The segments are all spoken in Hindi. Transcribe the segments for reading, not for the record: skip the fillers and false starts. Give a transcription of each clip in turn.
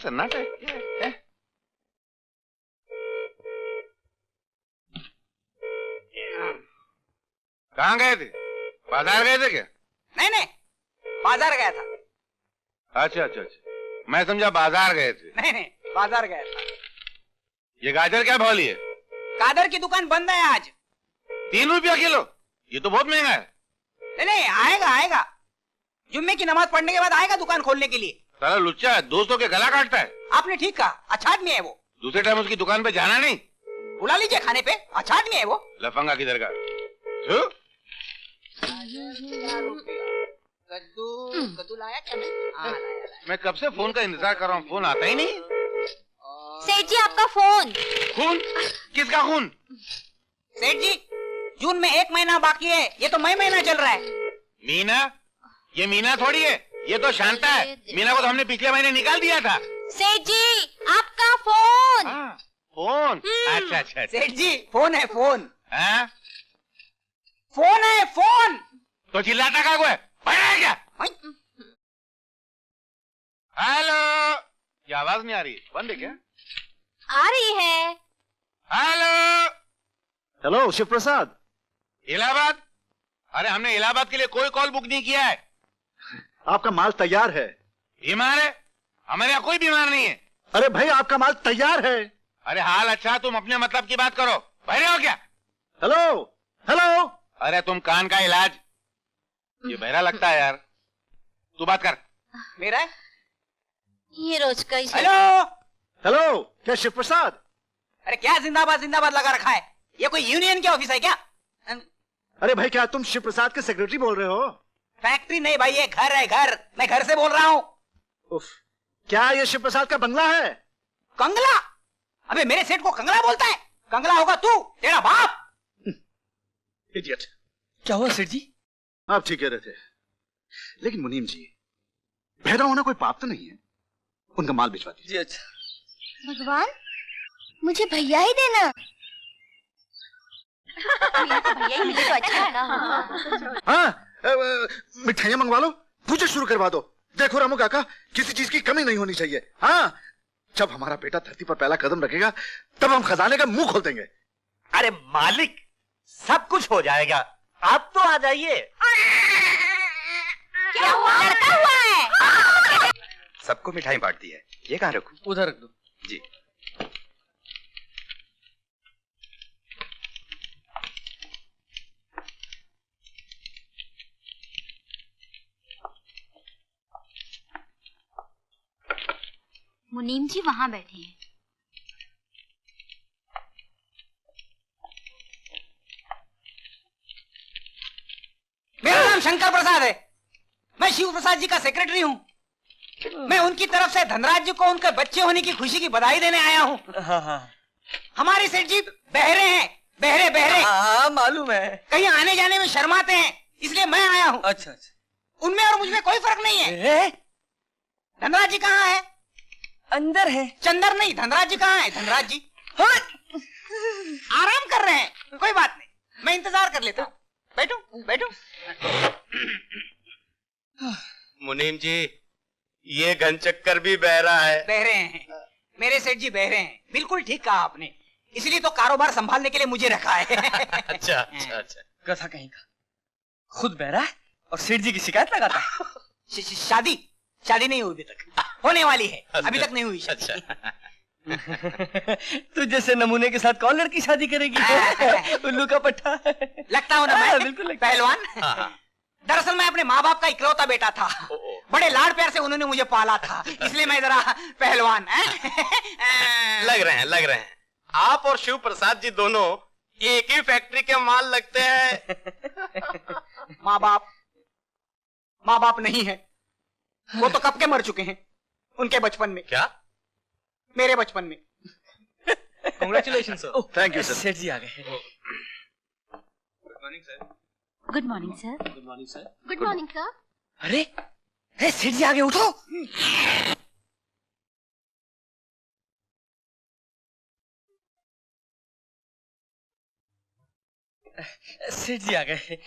सन्नाटा है। कहाँ गए थे? बाजार गए थे क्या? नहीं नहीं, बाजार गया था। अच्छा अच्छा अच्छा, मैं समझा बाजार गए थे। नहीं नहीं, बाजार गया था। ये गाजर क्या भाव लिए? गाजर की दुकान बंद है आज। 3 रुपया किलो? ये तो बहुत महंगा है। नहीं नहीं, आएगा आएगा, जुम्मे की नमाज पढ़ने के बाद आएगा दुकान खोलने के लिए। साला लुच्चा है, दोस्तों के गला काटता है। आपने ठीक कहा, अच्छा आदमी है वो। दूसरे टाइम उसकी दुकान पे जाना नहीं। बुला लीजिए खाने पे, अच्छा आदमी है वो। लफंगा किधर का? कद्दू लाया क्या? लाया। मैं कब से फोन का इंतजार कर रहा हूँ, फोन आता ही नहीं। सेठ जी आपका फोन। खून? किसका खून? सेठ जी, जून में 1 महीना बाकी है, ये तो मई महीना चल रहा है। मीना? ये मीना थोड़ी है, ये तो शांता है। मीना को तो हमने पिछले महीने निकाल दिया था। सेठ जी आपका फोन। फोन? अच्छा अच्छा। सेठ जी फोन है, फोन। हाँ? फोन है, फोन। तो चिल्लाता का है? बड़ा है क्या? हेलो? ये आवाज नहीं आ रही, बंद है क्या? आ रही है। हेलो? हेलो शिव प्रसाद। इलाहाबाद? अरे हमने इलाहाबाद के लिए कोई कॉल बुक नहीं किया है। आपका माल तैयार है। बीमार है? हमारे यहाँ कोई बीमार नहीं है। अरे भाई आपका माल तैयार है। अरे हाल अच्छा, तुम अपने मतलब की बात करो। बहरे हो क्या? Hello hello. अरे तुम कान का इलाज। ये बहरा लगता है यार। तू बात कर। मेरा है? ये रोज का ही। हेलो हेलो, क्या शिव प्रसाद? अरे क्या जिंदाबाद जिंदाबाद लगा रखा है? ये कोई यूनियन के ऑफिस है क्या? अरे भाई क्या तुम शिव प्रसाद के सेक्रेटरी बोल रहे हो? फैक्ट्री नहीं भाई, ये घर है, घर। मैं घर से बोल रहा हूँ। उफ, क्या ये शिव प्रसाद का बंगला है? कंगला? अबे मेरे सेठ को कंगला बोलता है? कंगला होगा तू, तेरा बाप। इडियट। क्या हुआ सेठ जी? आप ठीक कह रहे थे, लेकिन मुनीम जी, बहरा होना कोई पाप तो नहीं है। उनका माल भिजवा दीजिए। जी अच्छा। भगवान, मुझे भैया ही देना। भैया ही मिले तो अच्छा है ना। हाँ, मिठाइयाँ मंगवा लो, पूजा शुरू करवा दो। देखो रामू काका, किसी चीज की कमी नहीं होनी चाहिए। हाँ, जब हमारा बेटा धरती पर पहला कदम रखेगा, तब हम खजाने का मुंह खोल देंगे। अरे मालिक, सब कुछ हो जाएगा, आप तो आ जाइए। क्या हुआ? लड़का हुआ है। सबको मिठाई बांट दी है, ये कहाँ रखूं? उधर रख दो। जी। मुनीम जी वहाँ बैठे हैं। मेरा नाम शंकर प्रसाद है, मैं शिव प्रसाद जी का सेक्रेटरी हूँ। मैं उनकी तरफ से धनराज जी को उनके बच्चे होने की खुशी की बधाई देने आया हूँ। हाँ। हमारे सेठ जी बहरे हैं, बहरे बहरे। हाँ मालूम है। कहीं आने जाने में शर्माते हैं, इसलिए मैं आया हूँ। अच्छा अच्छा। उनमें और मुझमें कोई फर्क नहीं है। धनराज जी कहाँ है? अंदर है। चंदर नहीं, धनराज जी कहाँ है? धनराज जी आराम कर रहे हैं, कोई बात नहीं, मैं इंतजार कर लेता हूँ। बैठो बैठो। मुनीम जी, ये घनचक्कर भी बहरा है। बहरे हैं, मेरे सेठ जी बहरे हैं। बिल्कुल ठीक कहा आपने, इसलिए तो कारोबार संभालने के लिए मुझे रखा है। अच्छा अच्छा अच्छा। कथा कहीं का, खुद बहरा है और सेठ जी की शिकायत लगाता है। शादी नहीं हुई अभी तक, होने वाली है, अभी तक नहीं हुई शादी। अच्छा। तू जैसे नमूने के साथ कौन लड़की शादी करेगी? उल्लू का पट्टा। लगता हूँ ना मैं? बिल्कुल लगता। पहलवान। दरअसल मैं अपने माँ बाप का इकलौता बेटा था, बड़े लाड प्यार से उन्होंने मुझे पाला था, इसलिए मैं जरा पहलवान। लग रहे हैं आप और शिव प्रसाद जी दोनों एक ही फैक्ट्री के माल लगते हैं। माँ बाप नहीं है, वो तो कब के मर चुके हैं, उनके बचपन में। क्या? मेरे बचपन में। Congratulation sir. Thank you sir. सेठ जी आ गए। Good morning sir. Good morning sir. Good morning sir. अरे सेठ जी आ गए, उठो। सेठ जी आ गए।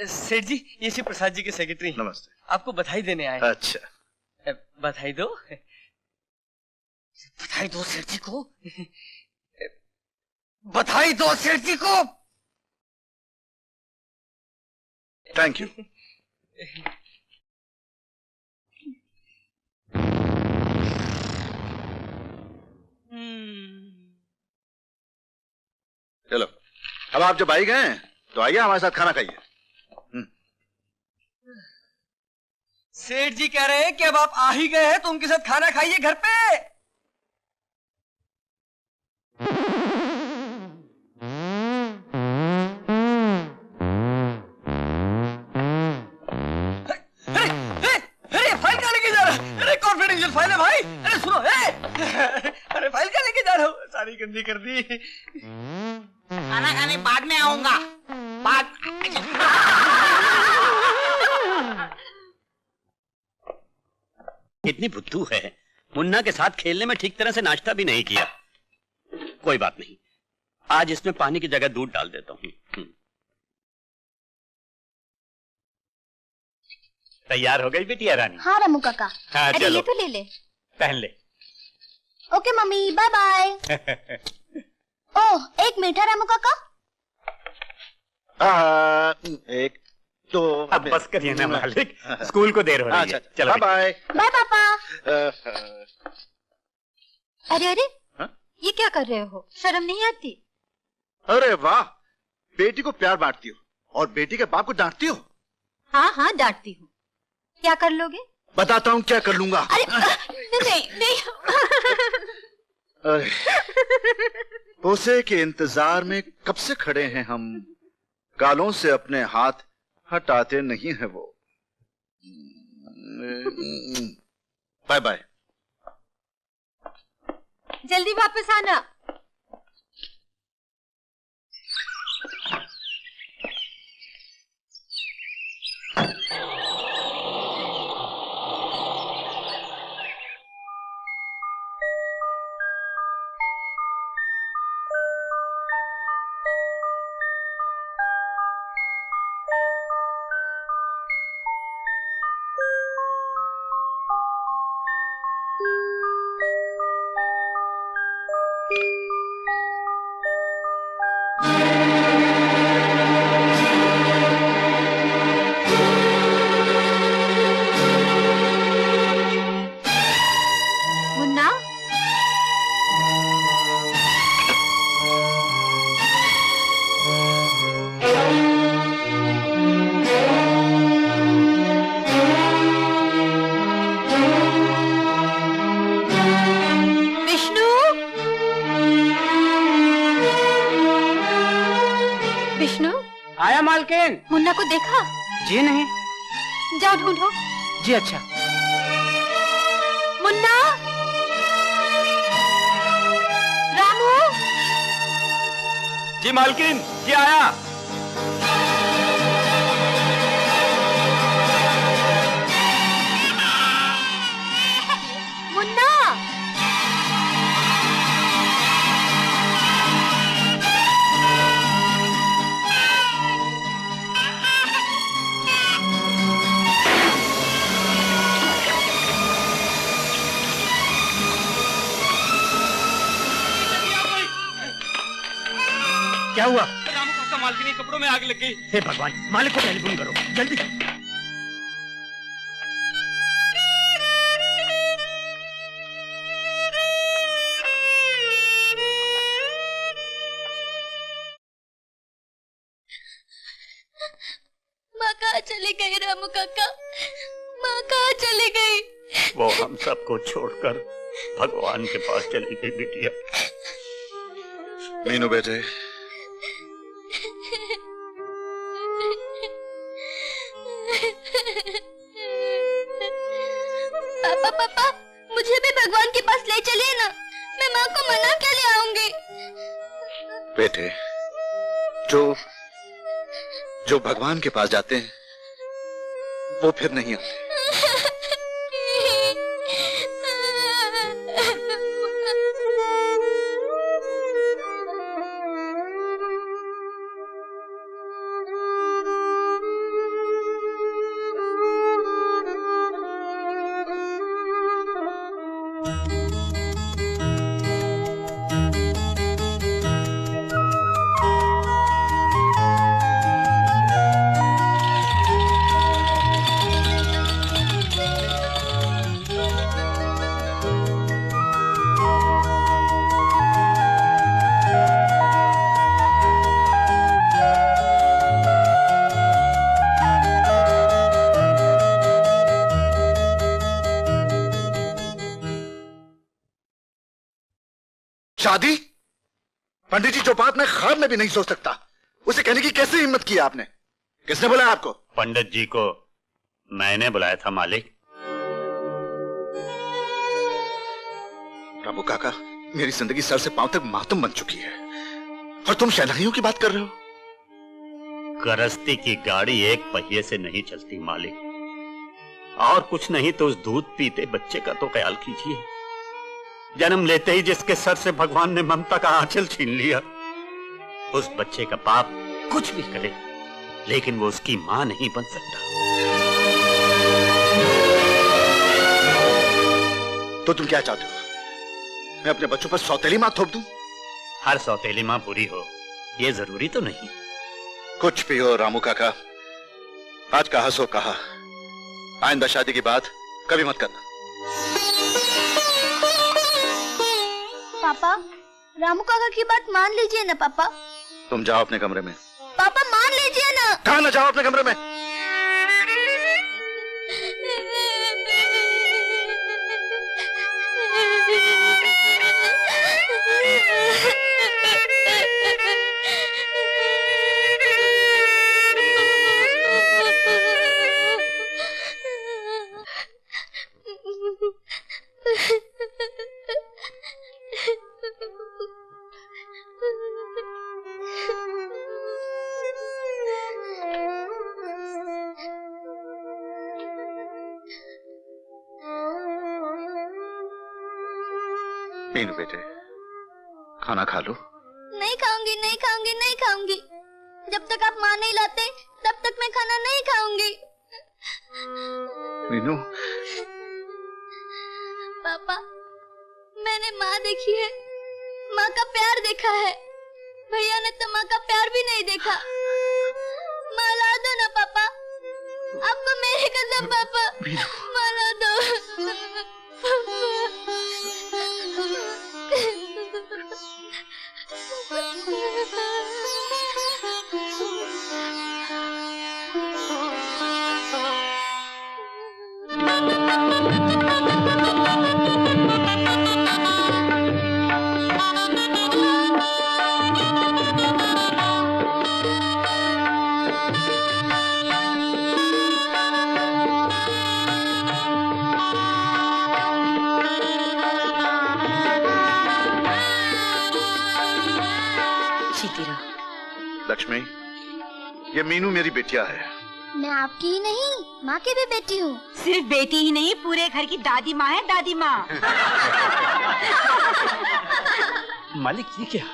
सेठ जी, ये शिव प्रसाद जी के सेक्रेटरी। नमस्ते। आपको बधाई देने आए। अच्छा, बधाई दो। बधाई दो सेठ जी को, बधाई दो सेठ जी को। Thank you. चलो, अब आप जब आई गए तो आइए हमारे साथ खाना खाइए। सेठ जी कह रहे हैं कि अब आप आ ही गए हैं तो उनके साथ खाना खाइए घर पे। अरे फाइल कहाँ लेके जा रहा है? अरे कॉन्फिडेंशियल फाइल है भाई। अरे सुनो, अरे फाइल कहाँ लेके जा रहा हूँ? सारी गंदी कर दी। खाना खाने बाद में आऊंगा। बाद इतनी बुद्धू है, मुन्ना के साथ खेलने में ठीक तरह से नाश्ता भी नहीं किया। कोई बात नहीं, आज इसमें पानी की जगह दूध डाल देता हूँ। तैयार हो गई बिटिया रानी? हाँ रामू काका। हाँ, अरे चलो। ये तो ले ले। पहन ले। Okay mummy, bye bye. Oh, एक मीठा रामू काका। एक तो अब बस करिए ना मालिक, स्कूल को देर हो रही है। चलो बाय बाय पापा। बाय। अरे अरे, हाँ? ये क्या कर रहे हो? शर्म नहीं आती? अरे वाह, बेटी को प्यार बांटती हो और बेटी के बाप को डांटती हो। हाँ हाँ, डांटती हूँ। क्या कर लोगे? बताता हूँ क्या कर लूंगा। अरे नहीं नहीं। अरे, पोसे के इंतजार में कब से खड़े हैं हम, गालों से अपने हाथ हटाते नहीं है वो। Bye bye. जल्दी वापस आना। मुन्ना, विष्णु, विष्णु, आया मालकिन? मुन्ना को देखा? जी नहीं। जाओ ढूंढो। जी अच्छा। मुन्ना, रामू, जी मालकिन, जी आया। मुन्ना। क्या हुआ? रामू काका, मालकिन के कपड़ों में आग लग गई। हे भगवान, मालिक को टेलीफोन करो जल्दी। माँ कहाँ चली गई रामू काका? माँ कहाँ चली गई? वो हम सबको छोड़कर भगवान के पास चली गई बिटिया। मीनू बेटे, पापा पापा, मुझे भी भगवान के पास ले चलिए ना। मैं माँ को मना के ले आऊंगी। बेटे, जो भगवान के पास जाते हैं वो फिर नहीं आते। शादी? पंडित जी, जो बात मैं ख्वाब में भी नहीं सोच सकता, उसे कहने की कैसे हिम्मत की आपने? किसने बुलाया आपको? पंडित जी को मैंने बुलाया था मालिक। रामू काका, मेरी जिंदगी सर से पांव तक मातम बन चुकी है और तुम शहनाइयों की बात कर रहे हो? गृहस्थी की गाड़ी एक पहिए से नहीं चलती मालिक, और कुछ नहीं तो उस दूध पीते बच्चे का तो ख्याल कीजिए। जन्म लेते ही जिसके सर से भगवान ने ममता का आंचल छीन लिया, उस बच्चे का बाप कुछ भी करे लेकिन वो उसकी मां नहीं बन सकता। तो तुम क्या चाहते हो? मैं अपने बच्चों पर सौतेली मां थोप दूं? हर सौतेली मां बुरी हो ये जरूरी तो नहीं। कुछ भी हो रामू काका, आज कहा सो कहा, आइंदा शादी की बात कभी मत करना। पापा, रामू काका की बात मान लीजिए ना पापा। तुम जाओ अपने कमरे में। पापा मान लीजिए ना। कहा ना जाओ अपने कमरे में। मीनू बेटे, खाना खा लो। नहीं खाऊंगी, नहीं खाऊंगी, नहीं खाऊंगी। जब तक आप माँ नहीं लाते तब तक मैं खाना नहीं खाऊंगी। मीनू। पापा, मैंने माँ देखी है, माँ का प्यार देखा है। भैया ने तो माँ का प्यार भी नहीं देखा। माँ ला दो ना पापा, आपको मेरी कसम पापा, माँ ला दो। लक्ष्मी, ये मीनू मेरी बेटिया है। मैं आपकी ही नहीं, माँ की भी बेटी हूँ। सिर्फ बेटी ही नहीं, पूरे घर की दादी माँ है, दादी माँ। मालिक ये क्या?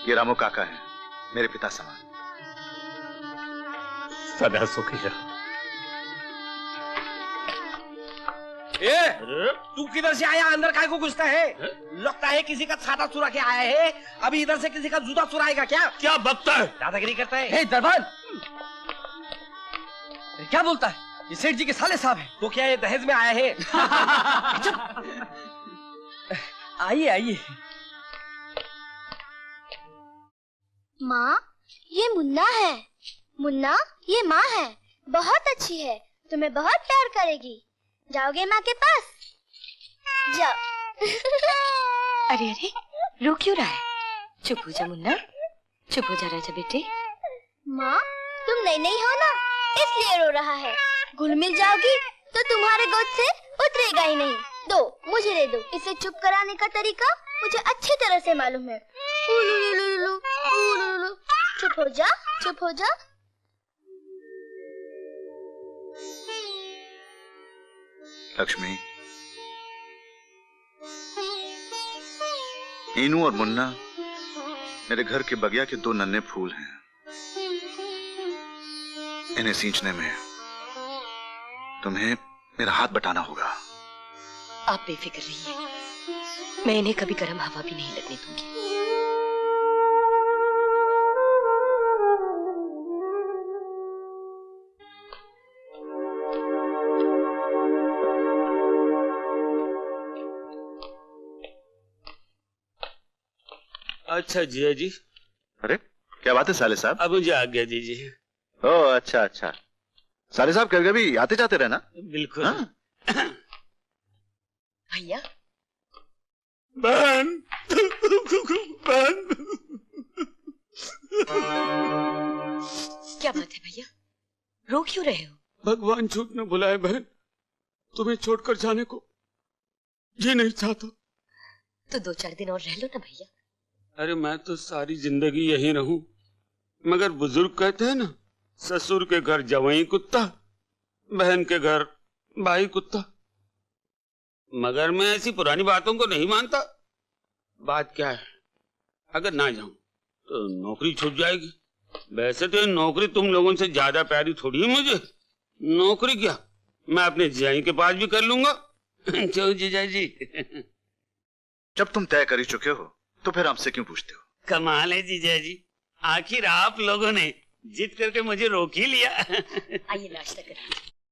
ये रामू काका है, मेरे पिता समान। सदा सुखी रहो। तू किधर से आया? अंदर काय को घुसता है? लगता है किसी का छाता चुरा के आया है। अभी इधर से किसी का जूता चुराएगा क्या? क्या बकता है? दादागिरी करता है। दरबान, क्या बोलता है? ये सेठ जी के साले साहब हैं। तो क्या ये दहेज में आया है? आइए आइए। माँ, ये मुन्ना है। मुन्ना, ये माँ है, बहुत अच्छी है, तुम्हें बहुत प्यार करेगी। जाओगे माँ के पास? जाओ। अरे अरे, रो क्यों रहा है? चुप हो जा मुन्ना, चुप हो जा राजा बेटे। माँ, तुम नई नई हो ना, इसलिए रो रहा है। घुल मिल जाओगी तो तुम्हारे गोद से उतरेगा ही नहीं। दो, मुझे दे दो। इसे चुप कराने का तरीका मुझे अच्छी तरह से मालूम है। चुप हो जा, चुप हो जा। लक्ष्मी, मीनू और मुन्ना मेरे घर के बगिया के दो नन्हे फूल हैं। इन्हें सींचने में तुम्हें मेरा हाथ बटाना होगा। आप बेफिक्र रहिए, मैं इन्हें कभी गर्म हवा भी नहीं लगने दूंगी। अच्छा जिया जी। अरे क्या बात है साले साहब? अब मुझे आज्ञा दीजिए। ओह अच्छा अच्छा, साले साहब कभी कभी आते जाते रहना। बिल्कुल। भैया, बहन बहन। क्या बात है भैया, रो क्यों रहे हो? भगवान झूठ न बुलाए बहन, तुम्हें छोड़कर जाने को जी नहीं चाहता। तो 2-4 दिन और रह लो ना भैया। अरे मैं तो सारी जिंदगी यहीं रहूं, मगर बुजुर्ग कहते हैं ना, ससुर के घर जवाई कुत्ता, बहन के घर भाई कुत्ता। मगर मैं ऐसी पुरानी बातों को नहीं मानता। बात क्या है, अगर ना जाऊं तो नौकरी छूट जाएगी। वैसे तो ये नौकरी तुम लोगों से ज्यादा प्यारी थोड़ी है मुझे। नौकरी क्या, मैं अपने जियाई के पास भी कर लूंगा। चलो जीजा जी। जब तुम तय कर ही चुके हो तो फिर हमसे क्यों पूछते हो? कमाल है जीजा जी, आखिर आप लोगों ने जिद करके मुझे रोक ही लिया। आइए नाश्ता करें।